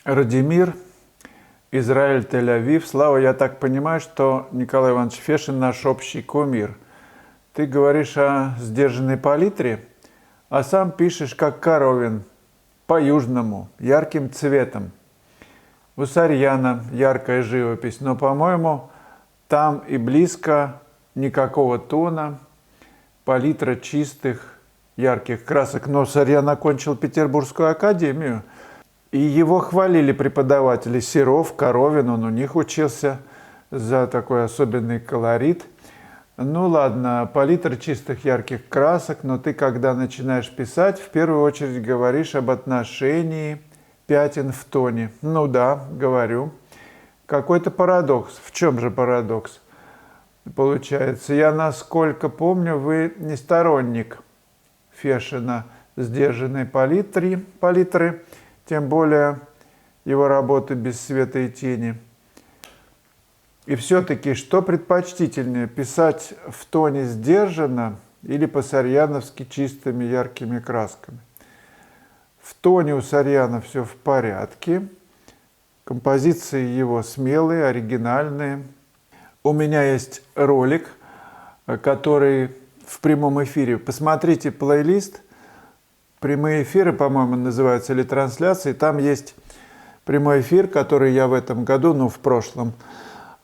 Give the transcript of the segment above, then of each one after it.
Радимир, Израиль, Тель-Авив. Слава, я так понимаю, что Николай Иванович Фешин наш общий кумир. Ты говоришь о сдержанной палитре, а сам пишешь, как Коровин, по-южному, ярким цветом. У Сарьяна яркая живопись, но, по-моему, там и близко никакого тона, палитра чистых, ярких красок. Но Сарьян окончил Петербургскую академию, и его хвалили преподаватели Серов, Коровин, он у них учился за такой особенный колорит. Ну ладно, палитра чистых ярких красок, но ты, когда начинаешь писать, в первую очередь говоришь об отношении пятен в тоне. Ну да, говорю. Какой-то парадокс. В чем же парадокс? Получается, я, насколько помню, вы не сторонник Фешина сдержанной палитры, тем более его работы без света и тени. И все-таки, что предпочтительнее, писать в тоне сдержанно или по-сарьяновски чистыми яркими красками? В тоне у Сарьяна все в порядке, композиции его смелые, оригинальные. У меня есть ролик, который в прямом эфире. Посмотрите плейлист. Прямые эфиры, по-моему, называются, или трансляции. Там есть прямой эфир, который я в этом году, в прошлом,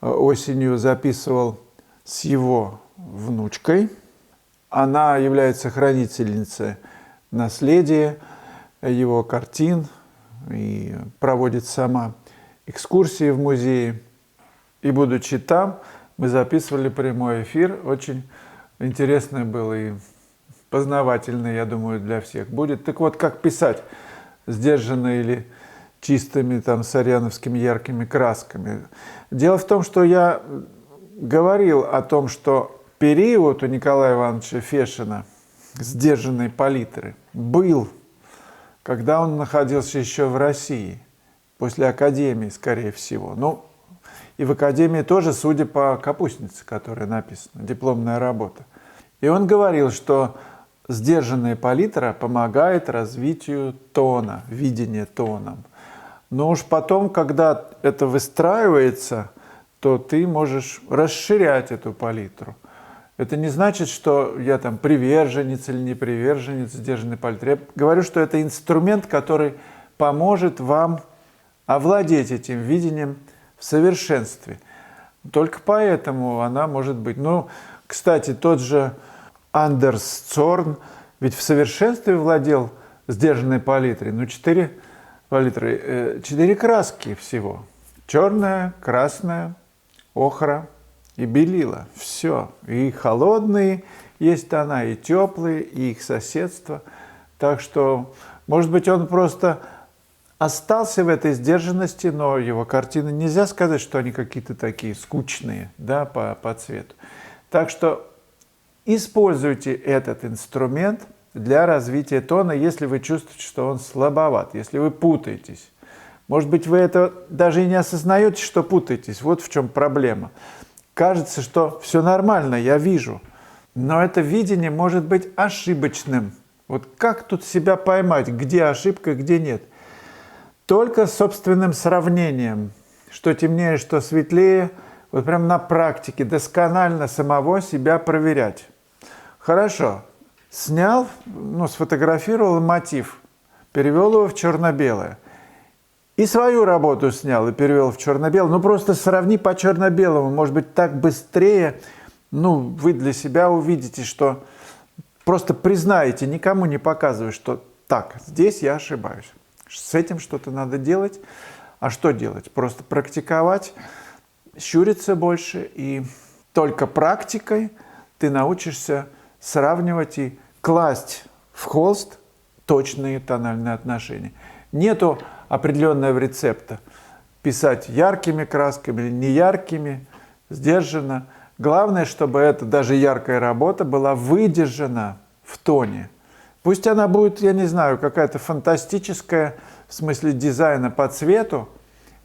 осенью записывал с его внучкой. Она является хранительницей наследия его картин и проводит сама экскурсии в музее. И будучи там, мы записывали прямой эфир. Очень интересно было и познавательно, я думаю, для всех будет. Так вот, как писать сдержанно или чистыми сарьяновскими яркими красками? Дело в том, что я говорил о том, что период у Николая Ивановича Фешина сдержанной палитры был, когда он находился еще в России, после академии, скорее всего. И в академии тоже, судя по капустнице, которая написана, дипломная работа. И он говорил, что сдержанная палитра помогает развитию тона, видения тоном. Но уж потом, когда это выстраивается, то ты можешь расширять эту палитру. Это не значит, что я приверженец или не приверженец сдержанной палитры. Я говорю, что это инструмент, который поможет вам овладеть этим видением в совершенстве. Только поэтому она может быть. Кстати, тот же Андерс Цорн ведь в совершенстве владел сдержанной палитрой. 4 палитры, 4 краски всего. Черная, красная, охра и белила. Все. И холодные есть тона, и теплые, и их соседство. Так что, может быть, он просто остался в этой сдержанности, но его картины нельзя сказать, что они какие-то такие скучные, по цвету. Так что используйте этот инструмент для развития тона, если вы чувствуете, что он слабоват, если вы путаетесь. Может быть, вы это даже и не осознаете, что путаетесь. Вот в чем проблема. Кажется, что все нормально, я вижу. Но это видение может быть ошибочным. Вот как тут себя поймать, где ошибка, где нет? Только собственным сравнением, что темнее, что светлее, вот прям на практике досконально самого себя проверять. Хорошо, снял, сфотографировал мотив, перевел его в черно-белое. И свою работу снял и перевел в черно-белое. Просто сравни по черно-белому, может быть, так быстрее, вы для себя увидите, что просто признаете, никому не показывая, что так, здесь я ошибаюсь. С этим что-то надо делать. А что делать? Просто практиковать, щуриться больше, и только практикой ты научишься сравнивать и класть в холст точные тональные отношения. Нету определенного рецепта. Писать яркими красками или неяркими, сдержанно. Главное, чтобы эта даже яркая работа была выдержана в тоне. Пусть она будет, я не знаю, какая-то фантастическая в смысле дизайна по цвету,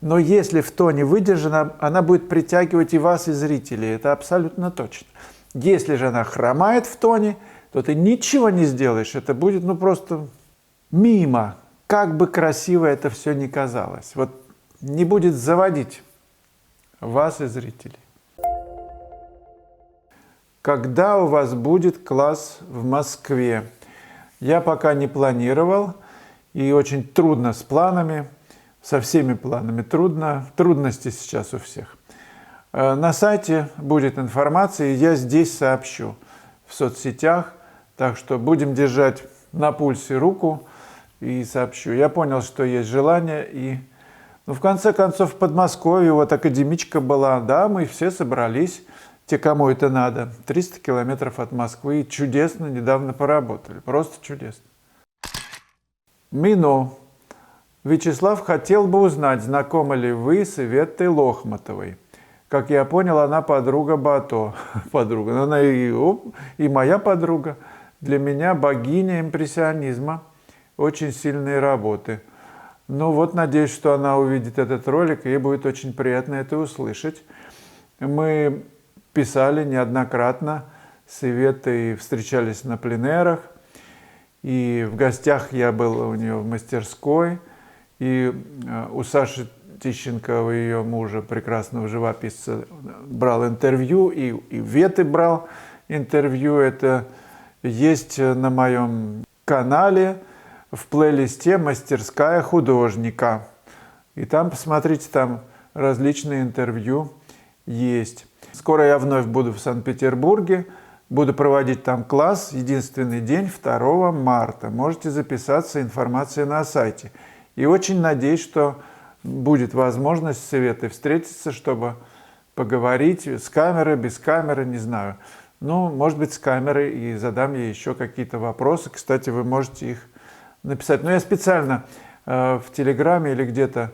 но если в тоне выдержана, она будет притягивать и вас, и зрителей. Это абсолютно точно. Если же она хромает в тоне, то ты ничего не сделаешь. Это будет просто мимо. как бы красиво это все ни казалось. Вот не будет заводить вас и зрителей. Когда у вас будет класс в Москве? Я пока не планировал, и очень трудно с планами, со всеми планами трудно, трудности сейчас у всех. На сайте будет информация, и я здесь сообщу в соцсетях, так что будем держать на пульсе руку и сообщу. Я понял, что есть желание, и в конце концов в Подмосковье вот академичка была, да, мы все собрались, те, кому это надо, 300 километров от Москвы, и чудесно недавно поработали, просто чудесно. Мино. Вячеслав хотел бы узнать, знакомы ли вы с Иветтой Лохматовой. Как я понял, она подруга Бато. Подруга. Она и моя подруга. Для меня богиня импрессионизма. Очень сильные работы. Ну вот, надеюсь, что она увидит этот ролик, и ей будет очень приятно это услышать. Мы писали неоднократно с Иветтой, встречались на пленэрах. И в гостях я был у нее в мастерской. И у Саши Тищенко, у ее мужа, прекрасного живописца, брал интервью, и Веты брал интервью. Это есть на моем канале в плейлисте «Мастерская художника». И там, посмотрите, там различные интервью есть. Скоро я вновь буду в Санкт-Петербурге, буду проводить там класс, единственный день, 2 марта. Можете записаться, информация на сайте. И очень надеюсь, что будет возможность с Иветой встретиться, чтобы поговорить с камерой, без камеры, не знаю. Ну, может быть, с камерой, и задам ей еще какие-то вопросы. Кстати, вы можете их написать. Но я специально в Телеграме или где-то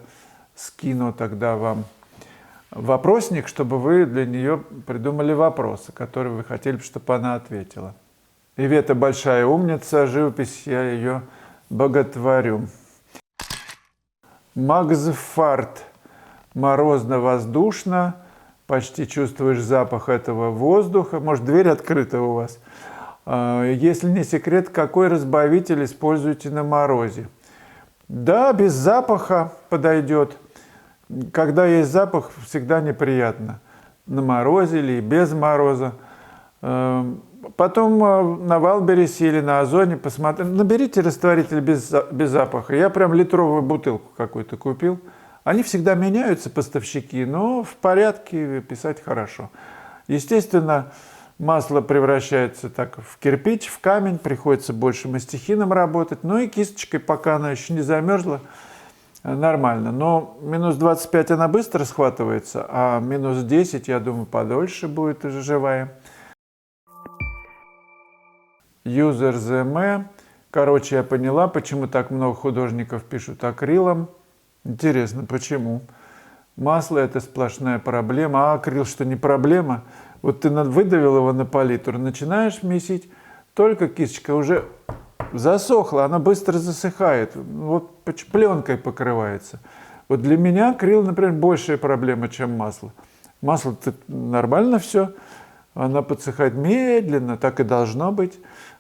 скину тогда вам вопросник, чтобы вы для нее придумали вопросы, которые вы хотели бы, чтобы она ответила. Ивета большая умница, живопись, я ее боготворю. Магзфарт. Морозно-воздушно. Почти чувствуешь запах этого воздуха. Может, дверь открыта у вас. Если не секрет, какой разбавитель используете на морозе? Да, без запаха подойдет. Когда есть запах, всегда неприятно. На морозе или без мороза. Потом на Валбересе или на Озоне посмотрите. Наберите растворитель без запаха. Я прям литровую бутылку какую-то купил. Они всегда меняются, поставщики, но в порядке, писать хорошо. Естественно, масло превращается так в кирпич, в камень. Приходится больше мастихином работать. Ну и кисточкой, пока она еще не замерзла, нормально. Но минус 25 она быстро схватывается, а минус 10, я думаю, подольше будет уже живая. User ZM. Короче, я поняла, почему так много художников пишут акрилом. Интересно, почему? Масло – это сплошная проблема, а акрил что, не проблема? Вот ты выдавил его на палитру, начинаешь месить, только кисточка уже засохла, она быстро засыхает, вот пленкой покрывается. Вот для меня акрил, например, большая проблема, чем масло. Масло-то нормально все, она подсыхает медленно, так и должно быть.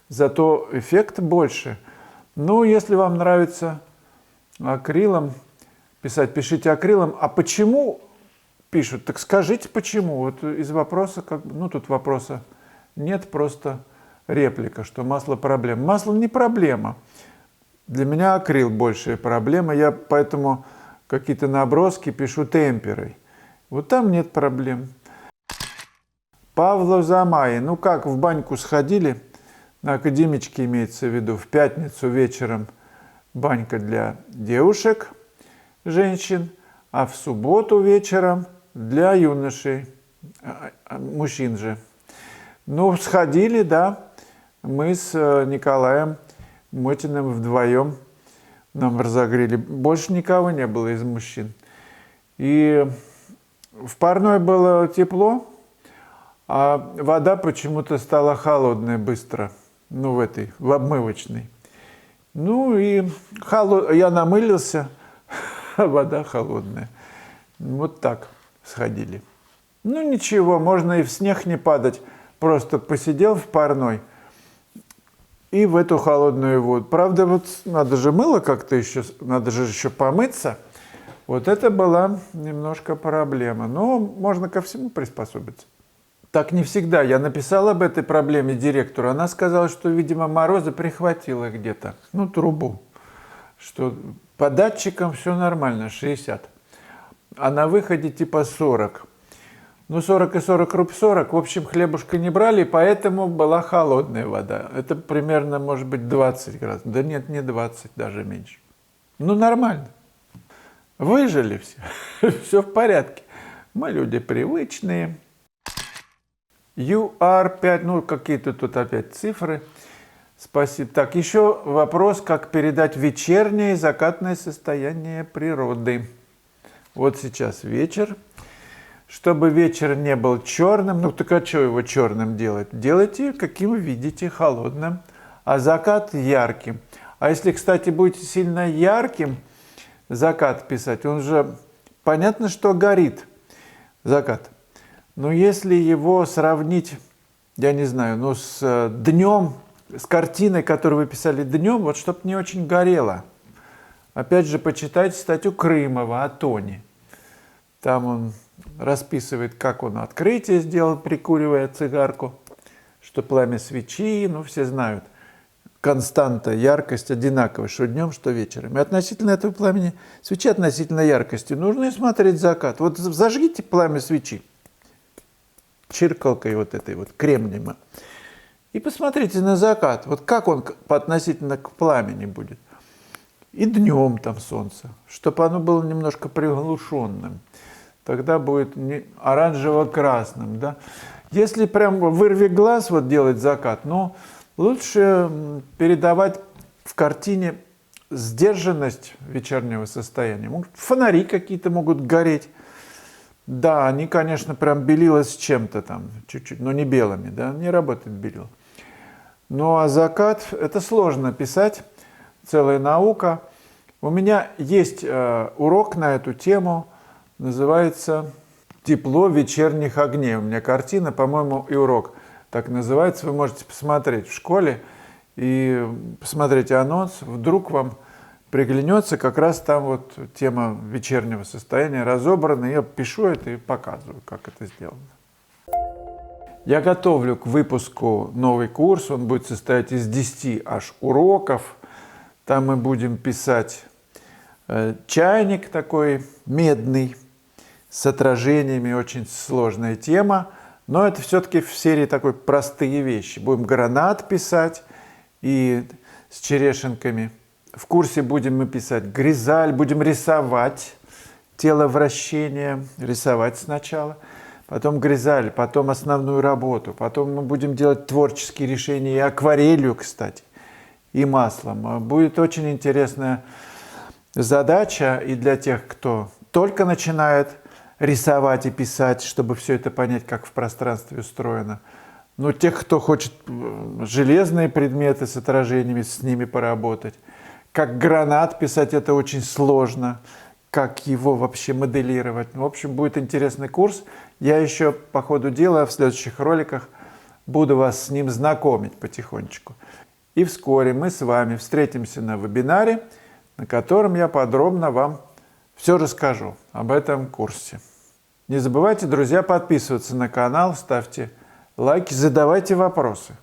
Зато эффект больше. Ну, если вам нравится акрилом писать, пишите акрилом. А почему пишут? Так скажите, почему. Вот из вопроса, тут вопроса нет, просто реплика, что масло проблема. Масло не проблема. Для меня акрил большая проблема. Я поэтому какие-то наброски пишу темперой. Вот там нет проблем. Павло Замай. Ну как, в баньку сходили? На академичке имеется в виду. В пятницу вечером банька для девушек, женщин, а в субботу вечером для юношей, мужчин же. Ну, сходили, да. Мы с Николаем Мотиным вдвоем нам разогрели. Больше никого не было из мужчин. И в парной было тепло, а вода почему-то стала холодная быстро. Ну, в обмывочной. Ну, и я намылился, а вода холодная. Вот так сходили. Ну, ничего, можно и в снег не падать. Просто посидел в парной, и в эту холодную воду. Правда, вот надо же мыло как-то еще, надо же еще помыться. Вот это была немножко проблема. Но можно ко всему приспособиться. Так не всегда. Я написал об этой проблеме директору. Она сказала, что, видимо, мороза прихватило где-то. Ну, трубу. Что по датчикам все нормально, 60. А на выходе типа 40. Ну, 40 и 40 руб 40. В общем, хлебушка не брали, поэтому была холодная вода. Это примерно, может быть, 20 градусов. Да нет, не 20, даже меньше. Ну, нормально. Выжили все. Все в порядке. Мы люди привычные. UR5, ну, какие-то тут опять цифры. Спасибо. Так, еще вопрос, как передать вечернее и закатное состояние природы. Вот сейчас вечер. Чтобы вечер не был черным, ну так а что его черным делать? Делайте, каким видите, холодным, а закат ярким. А если, кстати, будете сильно ярким закат писать, он же, понятно, что горит закат. Но если его сравнить, я не знаю, ну с днем, с картиной, которую вы писали днем, вот чтобы не очень горело. Опять же, почитайте статью Крымова о тоне. Там он расписывает, как он открытие сделал, прикуривая цигарку, что пламя свечи, ну, все знают, константа, яркость одинаковая, что днем, что вечером. И относительно этого пламени свечи, относительно яркости, нужно и смотреть закат. Вот зажгите пламя свечи чиркалкой вот этой вот кремнием и посмотрите на закат, вот как он по относительно к пламени будет. И днем там солнце, чтобы оно было немножко приглушенным. Тогда будет оранжево-красным, да. Если прям вырви глаз вот делать закат, но лучше передавать в картине сдержанность вечернего состояния. Фонари какие-то могут гореть. Да, они, конечно, прям белила с чем-то там, чуть-чуть, но не белыми, да, не работает белила. Ну а закат, это сложно писать, целая наука. У меня есть урок на эту тему, называется «Тепло вечерних огней». У меня картина, по-моему, и урок так называется. Вы можете посмотреть в школе и посмотреть анонс. Вдруг вам приглянется, как раз там вот тема вечернего состояния разобрана. Я пишу это и показываю, как это сделано. Я готовлю к выпуску новый курс. Он будет состоять из 10 аж уроков. Там мы будем писать чайник такой медный, с отражениями, очень сложная тема, но это все-таки в серии такой простые вещи. Будем гранат писать и с черешенками. В курсе будем мы писать гризаль, будем рисовать тело вращения, рисовать сначала, потом гризаль, потом основную работу, потом мы будем делать творческие решения и акварелью, кстати, и маслом. Будет очень интересная задача и для тех, кто только начинает рисовать и писать, чтобы все это понять, как в пространстве устроено. Но тех, кто хочет железные предметы с отражениями, с ними поработать. Как гранат писать, это очень сложно. Как его вообще моделировать. В общем, будет интересный курс. Я еще по ходу дела в следующих роликах буду вас с ним знакомить потихонечку. И вскоре мы с вами встретимся на вебинаре, на котором я подробно вам все расскажу об этом курсе. Не забывайте, друзья, подписываться на канал, ставьте лайки, задавайте вопросы.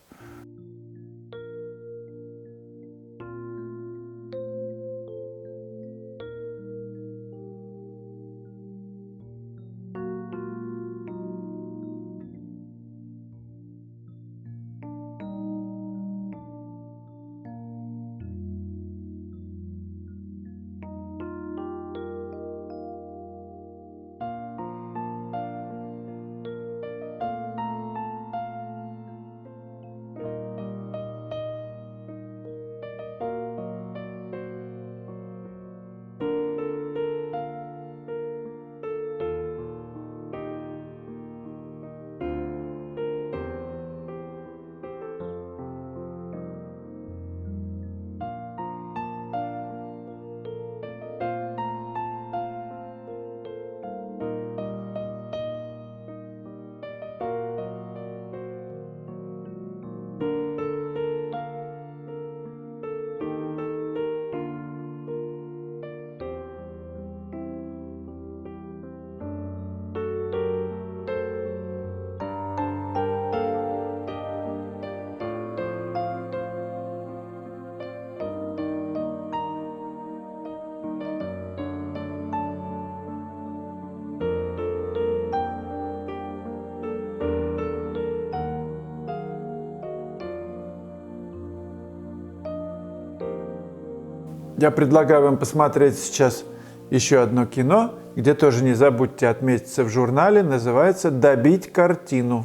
Я предлагаю вам посмотреть сейчас еще одно кино, где тоже не забудьте отметиться в журнале. Называется «Добить картину».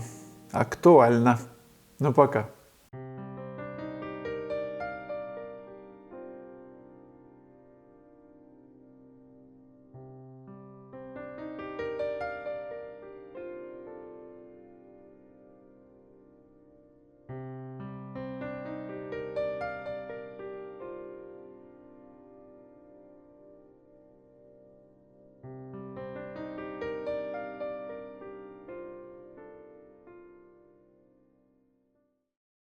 Актуально. Ну, пока.